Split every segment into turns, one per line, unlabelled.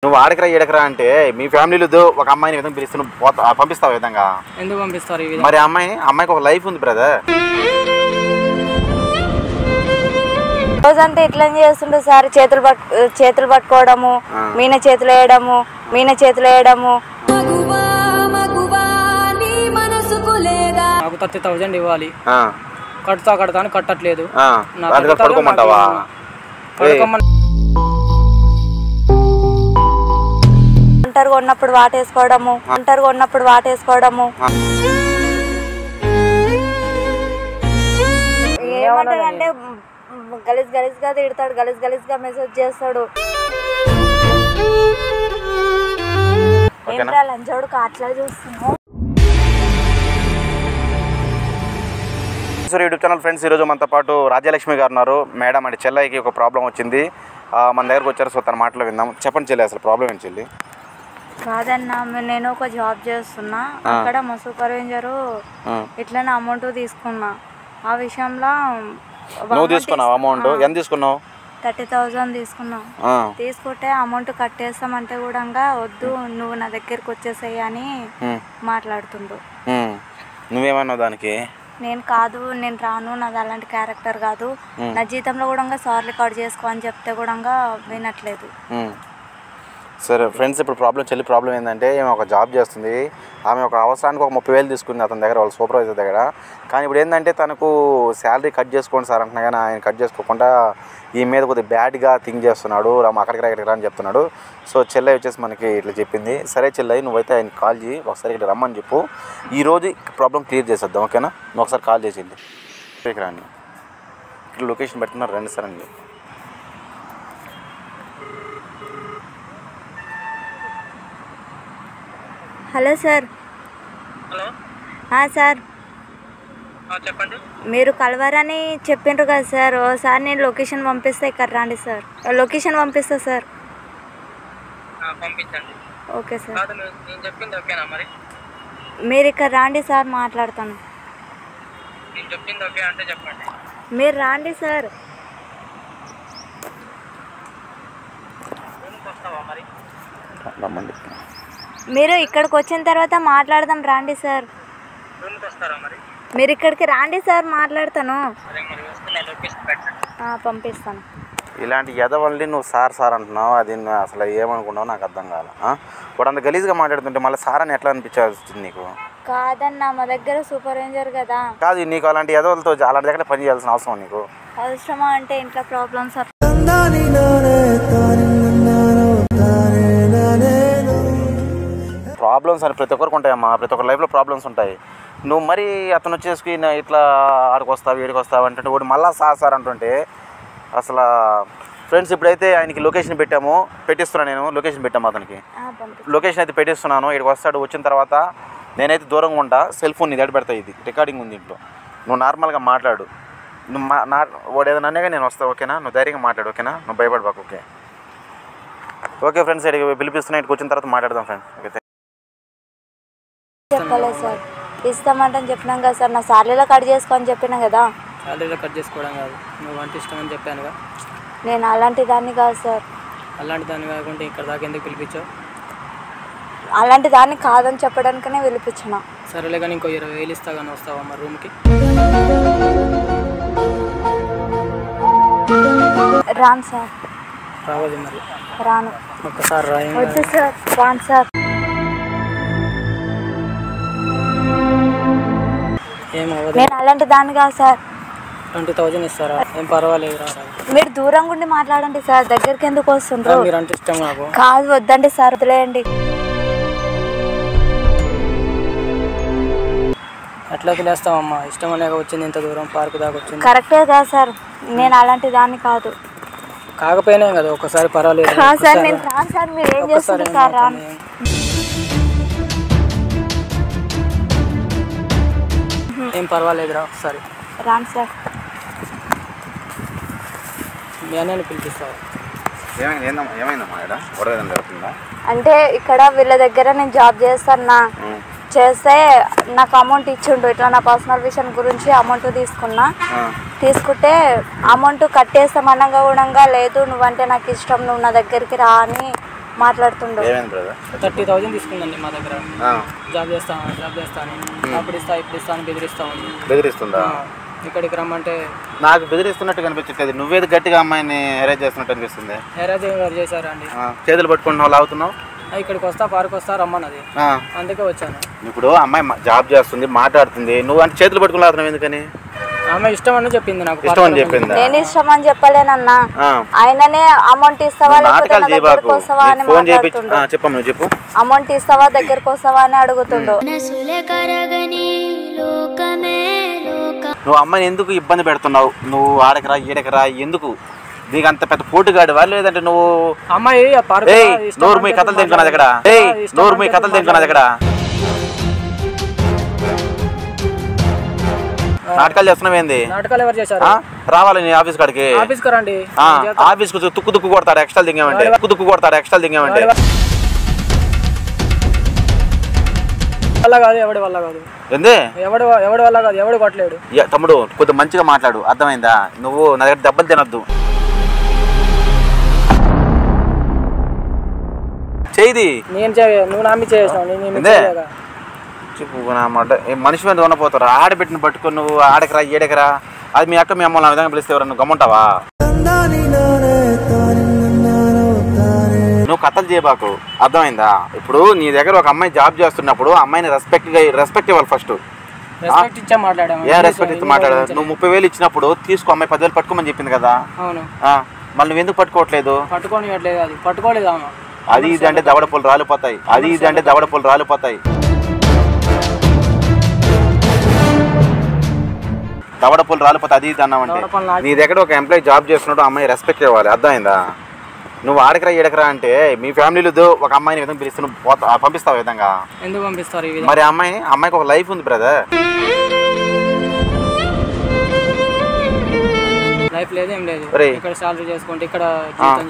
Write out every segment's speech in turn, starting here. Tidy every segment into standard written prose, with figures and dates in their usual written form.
నువ్వు ఆడకరా ఏడకరా అంటే మీ ఫ్యామిలీలో ఒక అమ్మాయిని విధంగా పిలుస్తూ పంపిస్తావు విధంగా
ఎందుకు పంపిస్తారు?
మరి అమ్మాయికి ఒక లైఫ్ ఉంది బ్రదర్.
రోజంతా ఇట్లా చేస్తుండే సార్, చేతులు పట్టుకోవడము, మీన చేతులు వేయడము.
నాకు 30,000 ఇవ్వాలి, కడతా అని కట్టట్లేదు.
ఒంటరిగా ఉన్నప్పుడు వాటేసుకోవడము. ఏమంటాడంటే గలీజ్ గా తిడతాడు, గలీజ్ గా మెసేజ్ చేస్తాడు. ఏంట్రా లంచోడు అట్లా చూస్తున్నావు?
యూట్యూబ్ ఛానల్ ఫ్రెండ్స్, ఈరోజు మనతో పాటు రాజ్యలక్ష్మి గారు ఉన్నారు. మేడం అంటే చెల్లైకి ఒక ప్రాబ్లం వచ్చింది, మన దగ్గరకు వచ్చారు. సో తన మాటలో విందాం. చెప్పండి చెల్లి, అసలు ప్రాబ్లం ఏం చెల్లి?
కాదన్నా, నేను ఒక జాబ్ చేస్తున్నా, అక్కడ మా సూపర్వైజరు ఇట్లనే అమౌంట్ తీసుకున్నా. ఆ విషయంలో
నువ్వు తీసుకున్నావు అమౌంట్? ఎంత తీసుకున్నావు?
30,000 తీసుకున్నావు. తీసుకుంటే అమౌంట్ కట్టేస్తామంటే కూడా వద్దు, నువ్వు నా దగ్గరకు వచ్చేసాయి అని మాట్లాడుతుండు.
నువ్వేమన్నావు దానికి?
నేను రాను, నాది అలాంటి క్యారెక్టర్ కాదు, నా జీతంలో కూడా సార్లు కట్ చేసుకో అని చెప్తే కూడా వినట్లేదు.
సరే ఫ్రెండ్స్, ఇప్పుడు చెల్లి ప్రాబ్లం ఏంటంటే, ఆమె ఒక జాబ్ చేస్తుంది. ఆమె ఒక అవసరానికి ఒక 30,000 తీసుకుంది అతని దగ్గర, వాళ్ళ సూపర్వైజర్ దగ్గర. కానీ ఇప్పుడు ఏంటంటే తనకు శాలరీ కట్ చేసుకోండి సార్ అంటున్నా, కానీ ఆయన కట్ చేసుకోకుండా ఈ మీద కొద్దిగా బ్యాడ్గా థింక్ చేస్తున్నాడు. అక్కడికి రా అని చెప్తున్నాడు. సో చెల్లె వచ్చేసి మనకి ఇట్లా చెప్పింది. సరే చెల్లె, నువ్వైతే ఆయన కాల్ చేయి, ఒకసారి ఇక్కడ రమ్మని చెప్పు. ఈరోజు ప్రాబ్లం క్లియర్ చేసేద్దాం, ఓకేనా? నువ్వు ఒకసారి కాల్ చేసేయండి. ఇక్కడ రండి, ఇక్కడ లొకేషన్ పెడుతున్నారు, రండి సార్ అండి.
Hello sir. సార్
చెప్పండి.
మీరు కలవరని చెప్పిండ్రు కదా సార్, ఓసారి నేను లొకేషన్ పంపిస్తా, ఇక్కడ రండి సార్. లొకేషన్ పంపిస్తా సార్.
పంపించండి.
Okay sir.
నేను చెప్పింది ఓకేనా మరి?
మీరు ఇక్కడ రండి సార్, మాట్లాడతాను.
నేను చెప్పింది ఓకే అంటే చెప్పండి.
మీరు రండి సార్.
మరి
రమ్మండి.
మీరు ఇక్కడికి వచ్చిన తర్వాత మాట్లాడదాం, రండి సార్. మీరు ఇక్కడికి రండి సార్, మాట్లాడతాను. పంపిస్తాను.
ఇలాంటి ఎదవల్ని నువ్వు సార్ అంటున్నావు, అది అసలు ఏమనుకున్నావు నాకు అర్థం కాల. వాడు అంత గలీజ్గా మాట్లాడుతుంటే మళ్ళీ సార్ అని ఎట్లా అనిపించాల్సింది నీకు?
కాదన్నా, మా దగ్గర సూపర్వైజర్ కదా.
కాదు, నీకు అలాంటి ఎదవలతో అలాంటి దగ్గర పని చేయాల్సిన అవసరం నీకు
అవసరమా? అంటే ఇంట్లో ప్రాబ్లమ్స్
అని ప్రతి ఒక్కరికి ఉంటాయమ్మా, ప్రతి ఒక్కరి లైఫ్లో ప్రాబ్లమ్స్ ఉంటాయి. నువ్వు మరీ అతను వచ్చేసి ఇట్లా ఆడికి వస్తావు వీడికి వస్తావు అంటే వాడు మళ్ళీ సార్ అంటుంటే అసలు. ఫ్రెండ్స్, ఇప్పుడైతే ఆయనకి లొకేషన్ పెట్టిస్తున్నాను, నేను లొకేషన్ పెట్టాము అతనికి. లొకేషన్ అయితే పెట్టిస్తున్నాను, ఇక్కడికి వస్తాడు. వచ్చిన తర్వాత నేనైతే దూరంగా ఉంటా, సెల్ ఫోన్ నీ దగ్గర పెడతా, ఇది రికార్డింగ్ ఉంది ఇంట్లో. నువ్వు నార్మల్గా మాట్లాడు, వాడు ఏదైనా అన్నాగా నేను వస్తాను, ఓకేనా? నువ్వు ధైర్యంగా మాట్లాడు, ఓకేనా? నువ్వు భయపడబాకు, ఓకే ఫ్రెండ్స్. ఇక్కడికి పిలిపిస్తున్నా, ఇక్కడికి వచ్చిన తర్వాత మాట్లాడదాం ఫ్రెండ్స్. ఓకే.
చెప్పలేదు సార్, ఇస్తామంటే చెప్పినాం కదా సార్, నా సార్లీలో కట్ చేసుకో అని చెప్పినా కదా.
సార్లీలో కట్ చేసుకోవడం కాదు, నువ్వు అంటే ఇష్టం అని చెప్పానుగా.
నేను అలాంటి దాన్ని కాదు సార్.
అలాంటి దాన్ని కాకుంటే ఇక్కడ దాకా ఎందుకు పిలిపించావు?
అలాంటి దాన్ని కాదని చెప్పడానికనే పిలిపించిన.
సరేలే, కానీ ఇంకో 20,000 ఇస్తా, కానీ వస్తావా మరి రూమ్కి?
రాను సార్.
రావాలి మరి?
రాను.
ఒక్కసారి రా.
వద్దు సార్, రాను సార్. నేను అలాంటి దాన్ని కాదు సార్.
20,000 ఇస్తారా? ఏం పర్వాలేదు, రా.
మీరు దూరంగా ఉండి మాట్లాడండి సార్, దగ్గరికి ఎందుకు వస్తుండ్రు?
మీరు అంటే ఇష్టం నాకు.
కాదు, వద్దండి సార్, వదిలేయండి.
ఎట్లా వదిలేస్తామమ్మా? ఇష్టం అనేక వచ్చింది, ఇంత దూరం పార్క్ దాకా వచ్చింది.
కరెక్టే కదా సార్, నేను అలాంటి దాన్ని కాదు.
కాకపోయినా కదా, ఒకసారి పర్వాలేదు
సార్. నేను రాను సార్, మీరు ఏం చేస్తారు సార్? రాను.
ఏం పర్వాలేదు, రా ఒకసారి.
రాను సార్.
మీ అన్నని పిలిపిస్తావా?
అంటే ఇక్కడ వీళ్ళ దగ్గర నేను జాబ్ చేస్తాను, చేస్తే నాకు అమౌంట్ ఇచ్చిండు, ఇట్లా నా పర్సనల్ విషయం గురించి అమౌంట్ తీసుకున్నా. తీసుకుంటే అమౌంట్ కట్టేస్తామనగా కూడా లేదు, నువ్వంటే నాకు ఇష్టం, నువ్వు నా దగ్గరికి రా అని మాట్లాడుతుండు.
30,000 తీసుకుందండి మా దగ్గర. జాబ్ చేస్తాను అప్పుడు ఇస్తా ఇప్పుడు ఇస్తా అని
బెదిరిస్తుందా?
ఇక్కడికి రమ్మంటే
నాకు బెదిరిస్తున్నట్టు కనిపించట్లేదు. నువ్వేది గట్టిగా అమ్మాయిని అరేంజ్ చేస్తున్నట్టు అనిపిస్తుంది.
అరేంజ్ చేశారా అండి?
చేతులు పట్టుకుంటున్నావు, లాగుతున్నావు.
ఇక్కడికి వస్తా పార్క్ వస్తా రమ్మన్నది, అందుకే వచ్చాను.
ఇప్పుడు అమ్మాయి జాబ్ చేస్తుంది, మాట్లాడుతుంది, నువ్వు అంటే చేతులు పట్టుకుని లాగుతున్నావు ఎందుకని?
ఆమె ఇష్టం అని చెప్పింది. నాకు
ఇష్టం అని చెప్పింది.
నేను ఇష్టం అని చెప్పలేనన్నా. ఆయననే అమౌంట్ ఇస్తావా లేకపోతే దగ్గరకు వస్తావా అని మాట్లాడుతుండు.
చెప్పమ్మా, చెప్పు.
అమౌంట్ ఇస్తావా దగ్గరకు వస్తావా అని అడుగుతుండు.
నువ్వు అమ్మాయిని ఎందుకు ఇబ్బంది పెడుతున్నావు? నువ్వు ఆడకరా ఈడకరా ఎందుకు? నీకు అంత పెద్ద పోటుగాడు వాళ్ళు లేదంటే నువ్వు
అమ్మాయి
నోరు మీ కథలు తింటున్నది ఇక్కడ. నోరు మీ కథలు తింటున్నది ఇక్కడ. నాటకాలు చేస్తున్నావు ఏంది?
నాటకాలు ఎవరు చేశారు?
రావాలి నీ ఆఫీస్ కాడికి.
ఆఫీస్కి రండి.
ఆఫీస్ కు తుక్కు కొడతాడు, ఎక్స్ట్రా దింగామంటే ఎక్స్ట్రా దింగామంటే.
వల్ల కాదు, ఎవడి వల్ల కాదు.
ఏంది?
ఎవడి వల్ల కాదు, ఎవడు కొట్టలేడు.
తమ్ముడు కొద్దిగా మంచిగా మాట్లాడు, అర్థమైందా? నువ్వు నా దగ్గర దెబ్బలు తినొద్దు. చేయి
నేను నువ్వు నామి చేసావు.
చెప్పు మాట. మనిషి మీద ఉన్నపోతారు. ఆడబెట్టిన పట్టుకొని నువ్వు ఆడకరా ఏడకరా, అది మీ అక్క మీ అమ్మని ఆ విధంగా పిలిస్తే ఎవరు నువ్వు గమ్ముంటావా? నువ్వు కథలు చేయబాకు, అర్థమైందా? ఇప్పుడు నీ దగ్గర ఒక అమ్మాయి జాబ్ చేస్తున్నప్పుడు అమ్మాయిని రెస్పెక్ట్ ఇవ్వాలి ఫస్ట్. ఏం రెస్పెక్ట్ ఇస్తే మాట్లాడదు? నువ్వు 30,000 ఇచ్చినప్పుడు తీసుకో, అమ్మాయి 10,000 పట్టుకోమని చెప్పింది కదా. మళ్ళీ నువ్వు ఎందుకు పట్టుకోవట్లేదు?
పట్టుకోలేదు.
అది ఇది అంటే దవడపూలు రాలిపోతాయి. దవడపూలు రాలిపోతాయి. అది ఇది అన్నామంటే నీ దగ్గర ఒక ఎంప్లాయీ జాబ్ చేస్తున్నాడు, అమ్మాయి రెస్పెక్ట్ ఇవ్వాలి, అర్థమైందా? నువ్వు ఆడకరా ఏడకరా అంటే మీ ఫ్యామిలీలో ఒక అమ్మాయిని విధంగా పిలిస్తే నువ్వు పంపిస్తావు విధంగా.
ఎందుకు పంపిస్తారు?
మరి అమ్మాయికి ఒక లైఫ్ ఉంది బ్రదర్.
లైఫ్ లేదు, ఏం లేదు. ఇక్కడ సాలరీ చేసుకుంటే, ఇక్కడ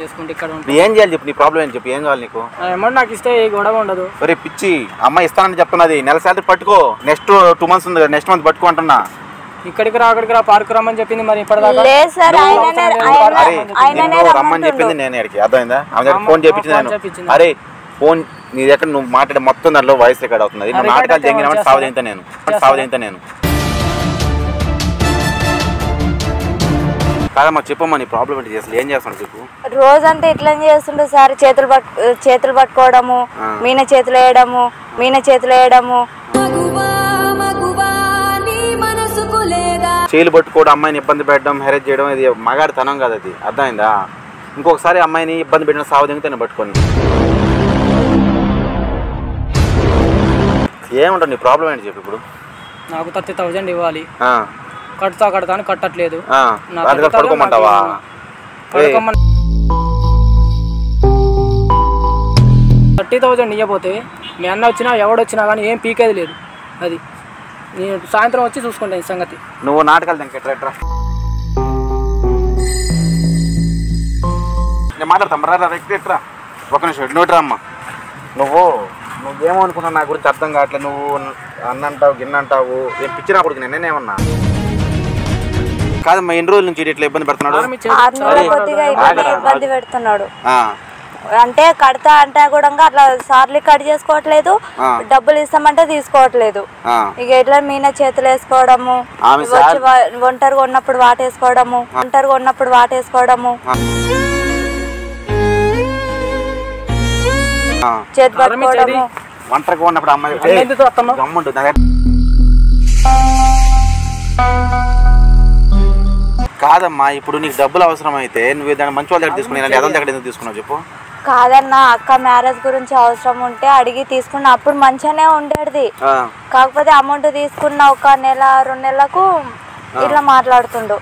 చేసుకుంటే, ఇక్కడ
ఏం చేయాలి చెప్పు? నీ ప్రాబ్లం ఏం చెప్పు? ఏం కావాలి నీకు?
అమౌంట్ నాకు ఇస్తే గొడవ ఉండదు.
ఒరే పిచ్చి, అమ్మాయి ఇస్తానని చెప్తున్నది. నెల సాలరీ పట్టుకో. నెక్స్ట్ 2 months ఉంది, నెక్స్ట్ మంత్ పట్టుకో అంటున్నా.
ఇక్కడికి రా, అక్కడికి రా, పార్క్ రమ్మని చెప్పింది. మరి ఇప్పటిదాకా
రమ్మని చెప్పింది నేను ఎక్కడికి, అర్థమైందా? ఫోన్ చేయించింది. అరే ఫోన్ నీ దగ్గర నువ్వు మాట్లాడే మొత్తం దాంట్లో వాయిస్ రికార్డ్ అవుతుంది. నువ్వు నాటకాలు తెంగినామని సావదేంతా నేను కాదమ్మా. చెప్పమ్మా నీ ప్రాబ్లం ఏంటి? అసలు ఏం చేస్తున్నాడు చెప్పు.
రోజంతా ఇట్లా చేస్తుండే సార్. చేతులు పట్టుకోవడము, మీన చేతులు వేయడము.
చేతులు పట్టుకోవడం, అమ్మాయిని ఇబ్బంది పెట్టడం, హెరేజ్ చేయడం, ఇది మగాడితనం కాదు, అది అర్థమైందా? ఇంకొకసారి అమ్మాయిని ఇబ్బంది పెట్టిన సావదింగితే నేను పట్టుకోండి. ఏముంటుంది నీ ప్రాబ్లం ఏంటి చెప్పు. ఇప్పుడు
నాకు 30,000 ఇవ్వాలి. కడతాను, కట్టట్లేదు.
పడుకోమంటావా?
30,000 ఇవ్వకపోతే మీ అన్న వచ్చినా ఎవడొచ్చినా కానీ ఏం పీకేది లేదు. అది నేను సాయంత్రం వచ్చి చూసుకుంటాను ఈ సంగతి.
నువ్వు నాటకాలు తింకెట్రా నేను మాట్లాడతాం. ఒక నిమిషం నోటిరా అమ్మ. నువ్వేమనుకున్నావు నా గురించి అర్థం కావట్లేదు. నువ్వు అన్నంటావు గిన్నంటావు. ఏం పిచ్చినా కొడుకు నేనేమన్నా కాదమ్మా. ఎన్ని రోజుల నుంచి ఇట్లా ఇబ్బంది పెడుతున్నాడు?
ఇబ్బంది పెడుతున్నాడు. అంటే కడతా అంటే కూడా అట్లా సార్లు కట్ చేసుకోవట్లేదు, డబ్బులు ఇస్తామంటే తీసుకోవట్లేదు. ఇక ఇట్లా మీన చేతులు వేసుకోవడము, ఒంటరిగా ఉన్నప్పుడు వాటేసుకోవడము, చేతి పట్టుకోవడము.
ఒంటరిగా ఉన్నప్పుడు అమ్మాయి కాదమ్మా. ఇప్పుడు నీకు డబ్బులు అవసరం అయితే నువ్వు దాన్ని మంచి వాళ్ళ దగ్గర తీసుకుని ఎదల దగ్గర ఎందుకు తీసుకున్నావు చెప్పు.
కాదన్నా, అక్క మ్యారేజ్ గురించి అవసరం ఉంటే అడిగి తీసుకున్నా, అప్పుడు మంచిగానే ఉండేది. కాకపోతే అమౌంట్ తీసుకున్న 1 నెల 2 నెలలకు ఇట్లా మాట్లాడుతుండు.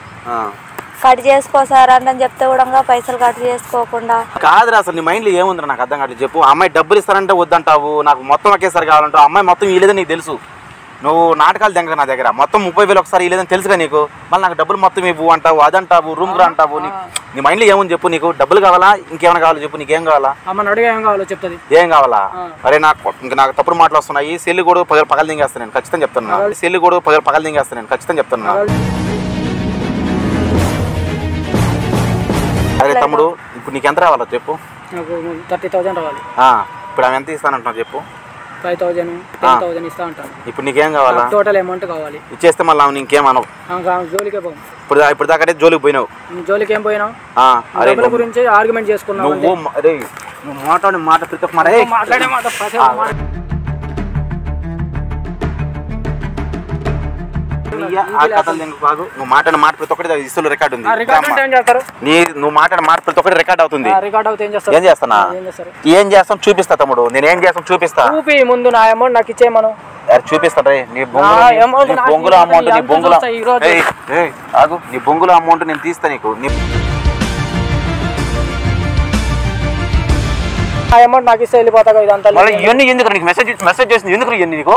కట్ చేసుకో సార్ అని చెప్తే కూడా పైసలు కట్ చేసుకోకుండా.
కాదురా అసలు నీ మైండ్లో ఏముందిరా నాకు అర్థం కాదు చెప్పు. అమ్మాయి డబ్బులు ఇస్తారంటే వద్దంటావు, నాకు మొత్తం ఒకేసారి కావాలంటావు. అమ్మాయి మొత్తం ఇవ్వలేదని నీకు తెలుసు. నువ్వు నాటకాలు తెంగ నా దగ్గర మొత్తం 30,000 ఒకసారి ఇవ్వలేదని తెలుసుగా నీకు. మళ్ళీ నాకు డబ్బులు మొత్తం ఇవ్వు అంటావు, అదంటావు, రూమ్ రా అంటావు. నీ మైండ్లో ఏముంది చెప్పు. నీకు డబ్బులు కావాలా, ఇంకేమైనా కావాలో చెప్పు. నీకేం కావాలా? ఏం కావాలా? అరే నాకు తప్పుడు మాటలు వస్తున్నాయి. సెల్లు కూడా పగలు దింగేస్తాను నేను ఖచ్చితంగా చెప్తున్నా. అరే తమ్ముడు ఇప్పుడు నీకు ఎంత రావాలో చెప్పు.
నాకు 30,000 రావాలి.
ఇప్పుడు ఆమె ఎంత ఇస్తానంటున్నావు చెప్పు.
5,000 10,000 ఇస్తా ఉంటాను.
ఇప్పుడు నీకేం కావాలా?
టోటల్ అమౌంట్ కావాలి.
ఇచ్చేస్తే మళ్ళీ ఆమె ఇంకేం అనవు.
జోలికే పోను.
ఇప్పుడు దాకా జోలికి పోయినావు.
జోలికి ఏం పోయినావు?
డబ్బుల
గురించి ఆర్గ్యుమెంట్ చేసుకున్నావు.
నువ్వు మాట్లాడే మాట ప్రతి ఒక్క
మాట్లాడే మాట
నువ్వు మాట్లాడిన మాట ప్రతి ఒక్కటి ఇస్తున్న రికార్డు ఉంది. నువ్వు మాట్లాడిన మాట ప్రతి ఒక్కటి రికార్డ్ అవుతుంది. ఏం చేస్తానా? ఏం చేస్తాం చూపిస్తా తమ్ముడు. నేను ఏం చేస్తాం చూపిస్తా.
ముందు నా అమౌంట్ నాకు ఇచ్చేయమను.
చూపిస్తాను రే. నీ బొంగుల అమౌంట్ నీ బొంగుల అమౌంట్ నేను తీస్తా నీకు.
అమౌంట్ నాకు ఇస్తే వెళ్ళిపోతా. ఇదంతా
ఇవన్నీ ఎందుకు నీకు మెసేజ్ చేసింది ఎందుకు ఇవన్నీ నీకు?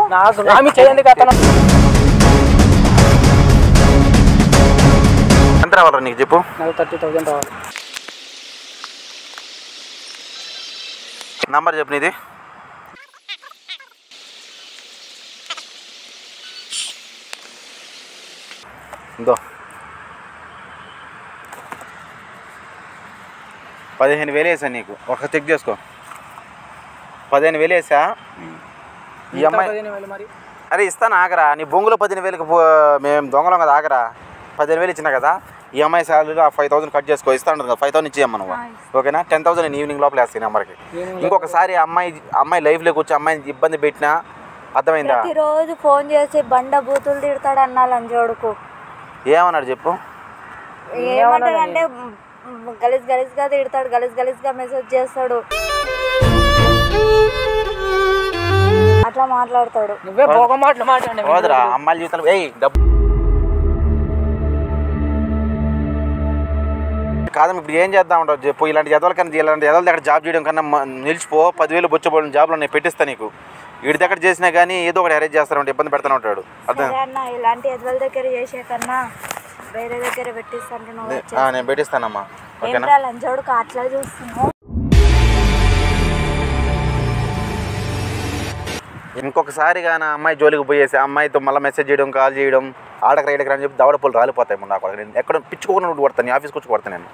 చేయండి కదా.
ఎంత రావాలా నీకు చెప్పు.
నాకు 30,000 రావాలి.
నంబర్ చెప్పు నీది. ఇందో 15,000 వేసా నీకు. ఒక చెక్ చేసుకో. 15,000 వేసా. ఈ అమ్మాయి అరే ఇస్తాను ఆగరా. నీ బొంగులో 15,000కి మేము దొంగలం కదా ఆగరా. 15,000 ఇచ్చినా కదా. ఈ అమ్మాయి శాలరీలో 5,000 కట్ చేసుకో. ఇస్తాను కదా 5,000 ఇచ్చేయమ్మ నువ్వు. ఓకేనా? 10,000 నేను ఈవినింగ్ లోపల వేస్తాను నెంబర్కి. ఇంకొకసారి అమ్మాయి లైఫ్లోకి వచ్చి అమ్మాయిని ఇబ్బంది పెట్టినా అర్థమైందా?
రోజు ఫోన్ చేసి బండ బూతులు తిడతాడు అన్నా లంజోడుకు.
ఏమన్నాడు చెప్పు.
ఏమంటాడంటే గలీజ్గా తిడతాడు, గలీజ్గా మెసేజ్ చేస్తాడు, అట్లా మాట్లాడతాడు.
నువ్వే పోగ మాట్లాడండి.
పోదురా అమ్మాయిల జీవితంలో డబ్బు కాదమ్మ. ఇప్పుడు ఏం చేద్దాం ఉంటావు చెప్పు. ఇలాంటి ఎదవల దగ్గర జాబ్ చేయడం కన్నా నిలిచిపో. 10,000 బొచ్చబోడిన జాబ్లో నేను పెట్టిస్తా నీకు. వీడి దగ్గర చేసినా కానీ ఏదో ఒకటి అరేంజ్ చేస్తాను, ఇబ్బంది పెడతాను ఉంటాడు. అర్థం?
ఇలాంటి ఎదవల దగ్గర చేసే కన్నా వేరే దగ్గర పెట్టిస్తాను.
నేను పెట్టిస్తానమ్మా. ఓకేనా?
లంజోడుకు అట్లా చూస్తున్నావు.
ఇంకొకసారి కానీ అమ్మాయి జోలికి పోయేసి అమ్మాయితో మళ్ళీ మెసేజ్ చేయడం, కాల్ చేయడం, ఆడకరా ఇడకరా అని చెప్పి దవడపూలు రాలిపోతాయి. నాకు నేను ఎక్కడ పిచ్చుకోకుండా కొడతాను. నీ ఆఫీస్కి వచ్చి కొడతాను. నేను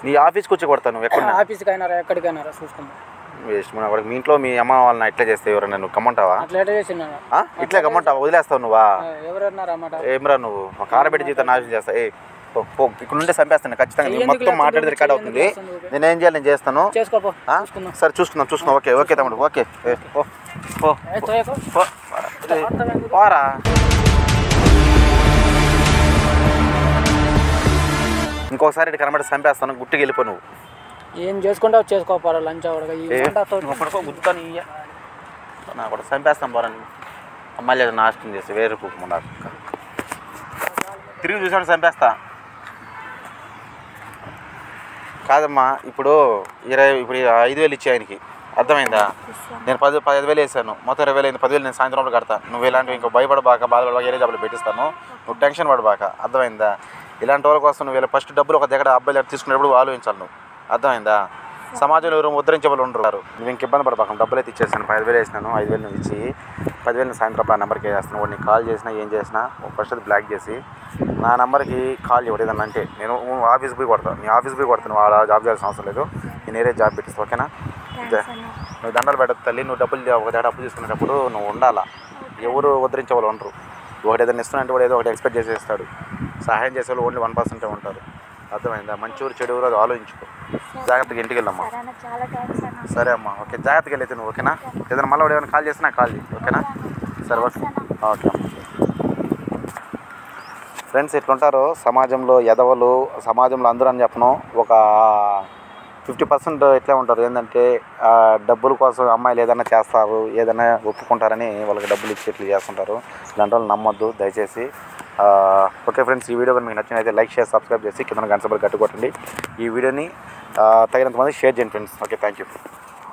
నీ ఆఫీస్కి వచ్చి కొడతాను.
ఎక్కడికైనా
వేస్ట్ మన వాడికి. మీ ఇంట్లో మీ అమ్మ వాళ్ళని ఎట్లా చేస్తే ఎవరన్నా నువ్వు కమ్మంటావా? ఇట్లా కమ్మంటావా? వదిలేస్తావు నువ్వా? ఏమరా నువ్వు మా కారబెట్టి జీవితం నాశనం చేస్తా. ఇక్కడ నుండి చంపేస్తాను ఖచ్చితంగా. మొత్తం మాట్లాడేది రికార్డ్ అవుతుంది. నేను ఏం చేయాలి నేను చేస్తాను. సరే చూసుకుందాం. ఓకే తమ్ముడు. ఓకే పోరా. ఇంకోసారి ఇటు కనబడి చంపేస్తాను. గుట్టుకి వెళ్ళిపో నువ్వు.
ఏం చేసుకుంటావు చేసుకోపోరా. లంచ్
నా కూడా చంపేస్తాం పోరా. అమ్మాయి లేదా నాశనం చేసి వేరే పూకుండా తిరిగి చూసాడు చంపేస్తా. కాదమ్మా ఇప్పుడు 5,000 ఇచ్చే ఆయనకి. అర్థమైందా? నేను 15,000 వేసాను. మొత్తం 20,000 అయింది. 10,000 నేను సాయంత్రంలో కడతా. నువ్వు ఇలాంటివి ఇంకా బాధపడబాక వేరే జాబ్లో పెట్టిస్తాను. నువ్వు టెన్షన్ పడబాక. అర్థమైందా? ఇలాంటి వాళ్ళ కోసం నువ్వు ఫస్ట్ డబ్బులు ఒక దగ్గర అబ్బాయిలు తీసుకునేప్పుడు ఆలోచించాలి నువ్వు. అర్థమైందా? సమాజంలో ఎవరు ఉద్ధరించే వాళ్ళు ఉండరు. నువ్వు ఇంక ఇబ్బంది పడబాక. డబ్బులు అయితే ఇచ్చేసాను. 5,000 వేసినాను. 5,000 నువ్వు ఇచ్చి 10,000 సాయంత్రం ఆ నెంబర్కి వేస్తాను. వాడు నీకు కాల్ చేసినా ఏం చేసినా ఫస్ట్ అది బ్లాక్ చేసి నా నెంబర్కి కాల్ చేయడు. ఏదన్నా అంటే నేను ఆఫీస్కి పోయి కొడతాను. నీ ఆఫీస్కి పోయి కొడతాను. వాళ్ళ జాబ్ చేయాల్సిన అవసరం లేదు. నేను వేరే జాబ్ పెట్టిస్తాను. ఓకేనా? నువ్వు దండలు పెట్టదు తల్లి. నువ్వు డబ్బులు ఒక దగ్గర అప్పు తీసుకునేటప్పుడు నువ్వు ఉండాలా. ఎవరు ఉద్ధరించే వాళ్ళు ఉండరు. ఒకటి ఏదైనా ఇస్తున్నట్టు కూడా ఏదో ఒకటి ఎక్స్పెక్ట్ చేసేస్తాడు. సహాయం చేసే వాళ్ళు ఓన్లీ 1% ఉంటారు. అర్థమైందా? మంచి ఊరు చెడు ఊరు అది ఆలోచించుకో. జాగ్రత్తగా ఇంటికి వెళ్ళమ్మా. సరే అమ్మా. ఓకే జాగ్రత్తగా వెళ్ళైతే నువ్వు. ఓకేనా? ఏదైనా మళ్ళీ ఏమైనా కాల్ చేస్తే నాకు కాల్ చేయి. ఓకేనా? సరే ఓకే అమ్మా. ఫ్రెండ్స్ ఇట్లుంటారు సమాజంలో ఎదవలు. సమాజంలో అందరూ అని చెప్పను ఒక 50% ఇట్లే ఉంటారు. ఏంటంటే డబ్బుల కోసం అమ్మాయిలు ఏదైనా చేస్తారు, ఏదైనా ఒప్పుకుంటారని వాళ్ళకి డబ్బులు ఇచ్చి ఇట్లా చేస్తుంటారు. ఇలాంటి వాళ్ళు నమ్మొద్దు దయచేసి. ఓకే ఫ్రెండ్స్, ఈ వీడియో మీకు నచ్చినైతే లైక్ చేసి సబ్స్క్రైబ్ చేసి కింద గంట సింబల్ గట్టు కొట్టండి. ఈ వీడియోని తగినంత మంది షేర్ చేయండి ఫ్రెండ్స్. Okay thank you.